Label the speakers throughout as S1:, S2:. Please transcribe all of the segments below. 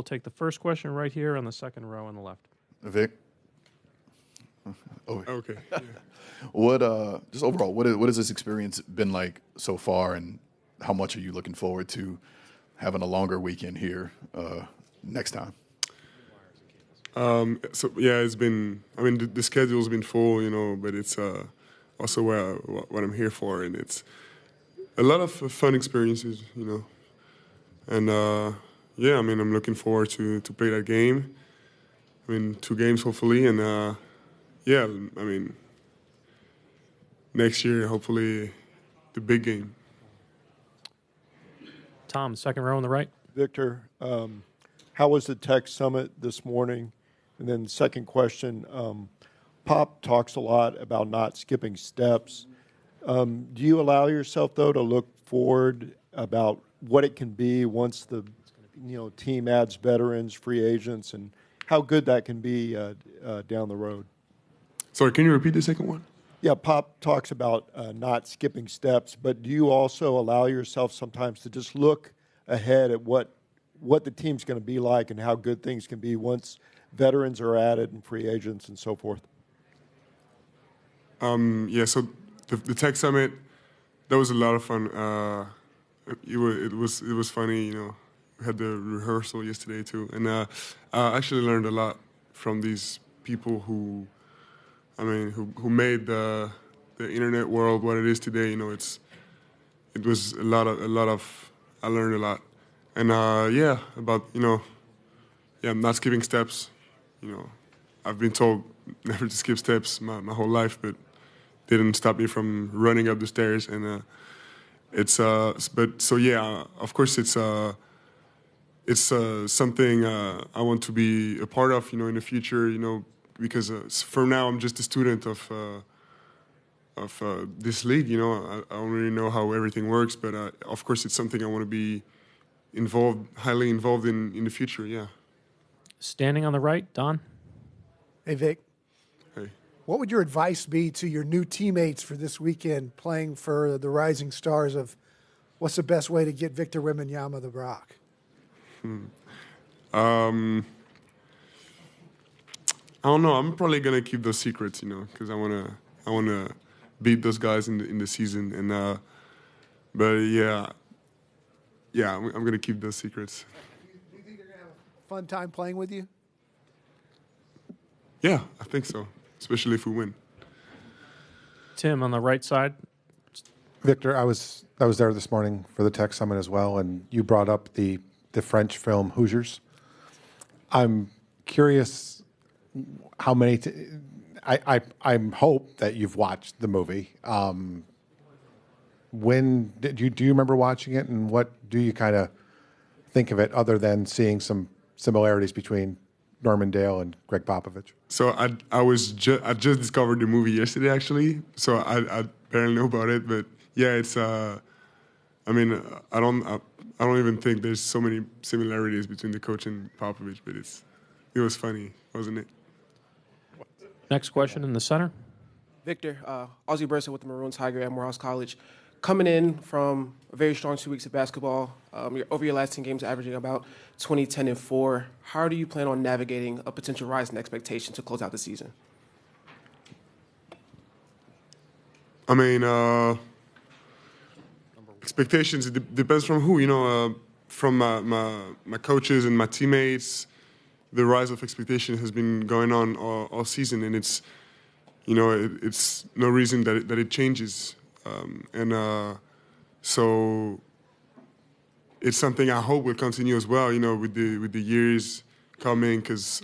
S1: We'll take the first question right here on the second row on the left.
S2: Vic?
S3: Okay. Yeah.
S2: What just overall, what has this experience been like so far, and how much are you looking forward to having a longer weekend here next time?
S3: So yeah, it's been. I mean, the schedule's been full, but it's also what I'm here for, and it's a lot of fun experiences, and yeah, I mean, I'm looking forward to play that game. I mean, 2 games hopefully, and yeah, I mean, next year hopefully the big game.
S1: Tom, second row on the right.
S4: Victor, how was the Tech Summit this morning? And then second question, Pop talks a lot about not skipping steps. Do you allow yourself, though, to look forward about what it can be once the team adds veterans, free agents, and how good that can be down the road?
S3: Sorry, can you repeat the second one?
S4: Yeah, Pop talks about not skipping steps, but do you also allow yourself sometimes to just look ahead at what the team's going to be like and how good things can be once veterans are added and free agents and so forth?
S3: Yeah, so the Tech Summit, that was a lot of fun. It was funny, We had the rehearsal yesterday too, and I actually learned a lot from these people who made the internet world what it is today. It was a lot of I learned a lot, and yeah, about not skipping steps. I've been told never to skip steps my whole life, but didn't stop me from running up the stairs. And but so yeah, of course it's something I want to be a part of, in the future, because for now I'm just a student of this league. I don't really know how everything works, but of course it's something I want to be highly involved in the future. Yeah.
S1: Standing on the right, Don.
S5: Hey, Vic.
S3: Hey.
S5: What would your advice be to your new teammates for this weekend playing for the Rising Stars of what's the best way to get Victor Wembanyama the rock?
S3: I don't know. I'm probably gonna keep those secrets, because I wanna beat those guys in the season. And but yeah, I'm gonna keep those secrets.
S5: Do you think they're gonna have a fun time playing with you?
S3: Yeah, I think so. Especially if we win.
S1: Tim on the right side.
S6: Victor, I was there this morning for the Tech Summit as well, and you brought up the French film Hoosiers. I'm curious how many. I hope that you've watched the movie. When do you remember watching it, and what do you kind of think of it, other than seeing some similarities between Norman Dale and Greg Popovich?
S3: So I just discovered the movie yesterday, actually. So I barely know about it, but yeah, it's. I mean, I don't even think there's so many similarities between the coach and Popovich, but it was funny, wasn't it?
S1: Next question in the center.
S7: Victor, Ozzie Bursa with the Maroon Tiger at Morehouse College. Coming in from a very strong 2 weeks of basketball, over your last 10 games averaging about 20, 10, and 4. How do you plan on navigating a potential rise in expectation to close out the season?
S3: I mean, expectations, it depends from who, from my coaches and my teammates. The rise of expectation has been going on all season, and it's, it's no reason that it changes. So it's something I hope will continue as well, with the years coming, because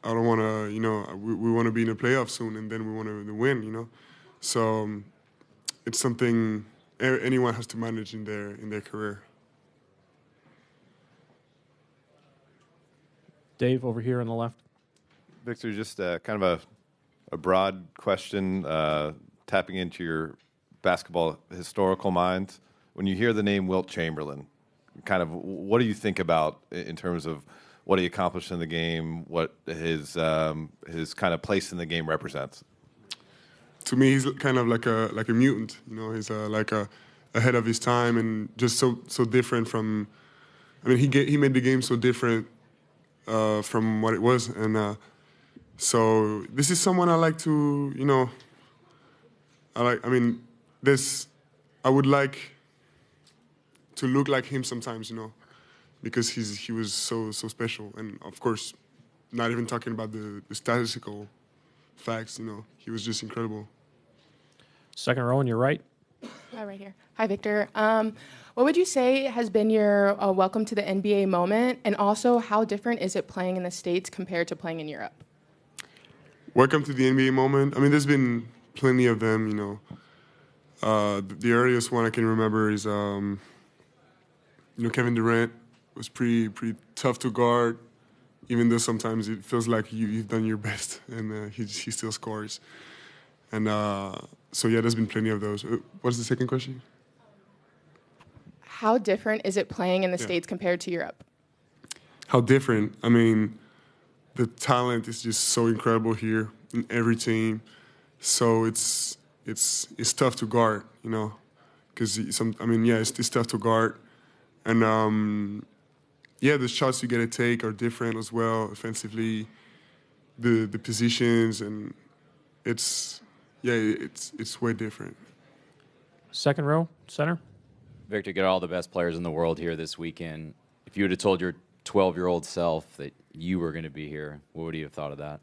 S3: I don't want to, we want to be in the playoffs soon, and then we want to win, So it's something anyone has to manage in their career.
S1: Dave over here on the left.
S8: Victor, just kind of a broad question, tapping into your basketball historical mind. When you hear the name Wilt Chamberlain, kind of what do you think about in terms of what he accomplished in the game, what his kind of place in the game represents?
S3: To me, he's kind of like a mutant. He's like ahead of his time, and just so different from. I mean, he made the game so different from what it was. And so this is someone I like to, I mean, I would like to look like him sometimes, because he was so special. And of course, not even talking about the statistical facts, he was just incredible.
S1: Second row on your right.
S9: Right here. Hi, Victor. What would you say has been your welcome to the NBA moment? And also, how different is it playing in the States compared to playing in Europe?
S3: Welcome to the NBA moment. I mean, there's been plenty of them, The earliest one I can remember is, Kevin Durant was pretty tough to guard, even though sometimes it feels like you've done your best, and he still scores. And so, yeah, there's been plenty of those. What's the second question?
S9: How different is it playing in the States compared to Europe?
S3: How different? I mean, the talent is just so incredible here in every team. So it's tough to guard, because it's tough to guard, and the shots you get to take are different as well offensively. The positions, and it's way different.
S1: Second row, center.
S10: Victor, get all the best players in the world here this weekend. If you would have told your 12-year-old self that you were going to be here, what would you have thought of that?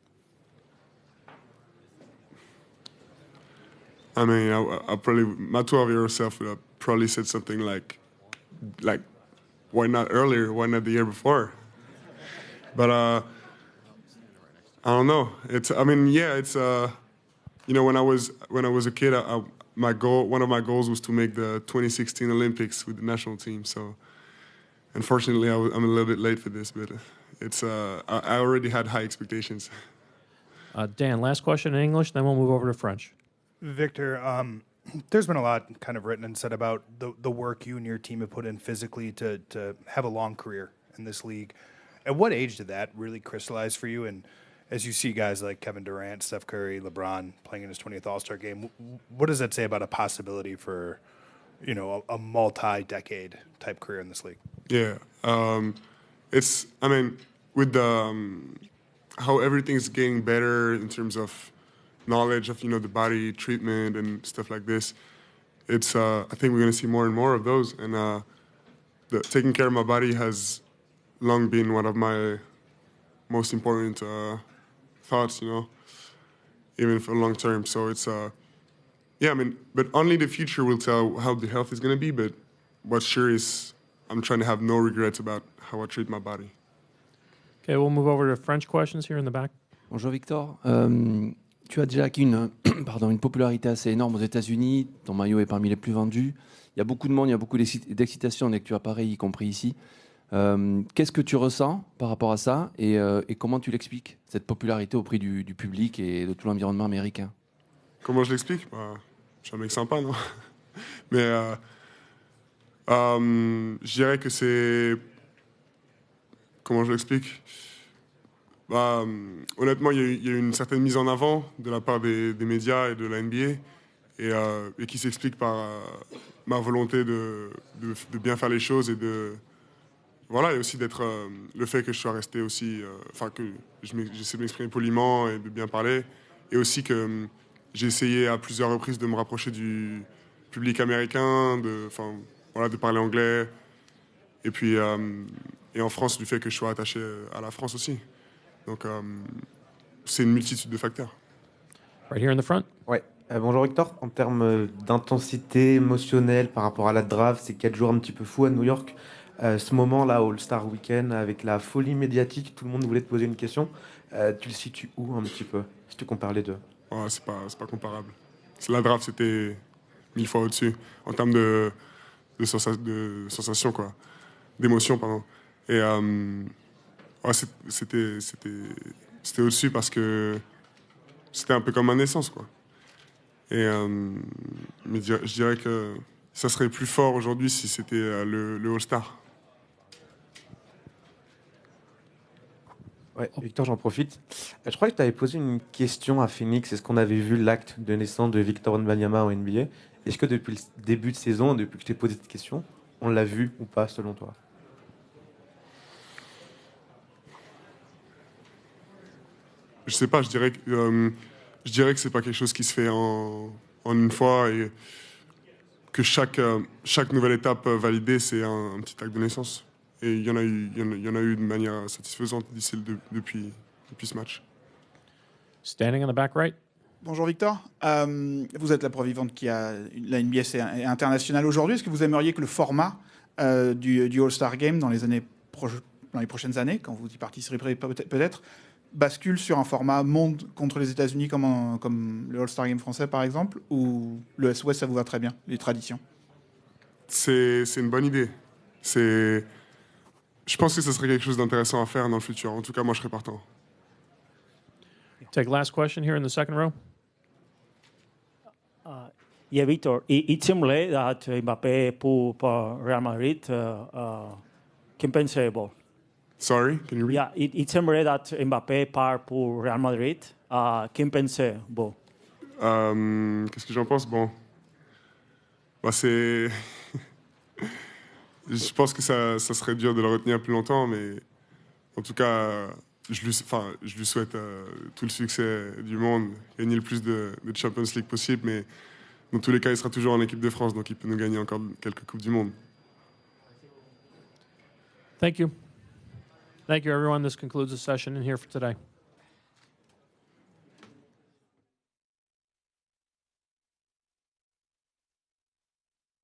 S3: I mean, my 12-year-old self would have probably said something like, why not earlier? Why not the year before? But I don't know. When I was a kid, one of my goals was to make the 2016 Olympics with the national team. So, unfortunately, I'm a little bit late for this, but I already had high expectations.
S1: Dan, last question in English, then we'll move over to French.
S11: Victor, there's been a lot kind of written and said about the work you and your team have put in physically to have a long career in this league. At what age did that really crystallize for you? And as you see guys like Kevin Durant, Steph Curry, LeBron playing in his 20th All-Star game, what does that say about a possibility for, a multi-decade type career in this league?
S3: Yeah, with how everything's getting better in terms of knowledge of the body treatment and stuff like this, I think we're going to see more and more of those. And taking care of my body has long been one of my most important thoughts, even for long term. So it's but only the future will tell how the health is going to be. But what's sure is I'm trying to have no regrets about how I treat my body.
S1: Okay, we'll move over to French questions here in the back.
S12: Bonjour Victor. Tu as déjà acquis une popularité assez énorme aux États-Unis. Ton maillot est parmi les plus vendus. Il y a beaucoup de monde, il y a beaucoup d'excitation dès que tu apparais, y compris ici. Qu'est-ce que tu ressens par rapport à ça et comment tu l'expliques, cette popularité auprès du public et de tout l'environnement américain?
S3: Comment je l'explique? Je suis un mec sympa, non? Mais je dirais que c'est... Comment je l'explique? Honnêtement, il y a eu une certaine mise en avant de la part des médias et de la NBA et qui s'explique par ma volonté de bien faire les choses et et aussi d'être le fait que je sois resté aussi, que j'essaie de m'exprimer poliment et de bien parler, et aussi que j'ai essayé à plusieurs reprises de me rapprocher du public américain, de parler anglais, et puis et en France du fait que je sois attaché à la France aussi. Donc c'est une multitude de facteurs.
S1: Right here in the front.
S13: Ouais. Bonjour Victor. En termes d'intensité émotionnelle par rapport à la draft, c'est 4 jours un petit peu fou à New York. Ce moment-là, All-Star Weekend, avec la folie médiatique, tout le monde voulait te poser une question. Tu le situes où un petit peu, si tu compares les deux?
S3: C'est pas comparable. La draft, c'était 1000 fois au-dessus, en termes de sensation, quoi. D'émotion, pardon. Et c'était au-dessus parce que c'était un peu comme ma naissance, quoi. Et mais je dirais que ça serait plus fort aujourd'hui si c'était le All-Star.
S13: Ouais, Victor, j'en profite. Je crois que tu avais posé une question à Phoenix. Est-ce qu'on avait vu l'acte de naissance de Victor Wembanyama au NBA? Est-ce que depuis le début de saison, depuis que je t'ai posé cette question, on l'a vu ou pas, selon toi?
S3: Je sais pas, je dirais que c'est pas quelque chose qui se fait en une fois et que chaque nouvelle étape validée, c'est un petit acte de naissance. Et il y en a eu de manière satisfaisante depuis ce match.
S1: Standing in the back right.
S14: Bonjour Victor. Vous êtes la preuve vivante qui a la NBA c'est internationale aujourd'hui. Est-ce que vous aimeriez que le format du All-Star Game dans les prochaines années, quand vous y participerez peut-être, bascule sur un format monde contre les États-Unis comme le All-Star Game français par exemple, ou le S-Ouest ça vous va très bien, les traditions?
S3: C'est une bonne idée. Je pense que ce serait quelque chose d'intéressant à faire dans le futur. En tout cas, moi, je serais partant.
S1: Take last question here in the second row.
S15: Yeah, Victor, it seems like that Mbappé pour Real Madrid, compensable.
S3: Sorry, can you read?
S15: Yeah, it seems like that Mbappé part pour Real Madrid, compensable.
S3: Qu'est-ce que j'en pense? Bon, bah c'est... Je pense que ça serait dur de le retenir plus longtemps, mais en tout cas, je lui souhaite tout le succès du monde, gagner le plus de Champions League possible, mais dans tous les cas, il sera toujours en équipe de France, donc il peut nous gagner encore quelques Coupes du Monde.
S1: Thank you. Thank you, everyone. This concludes the session in here for today.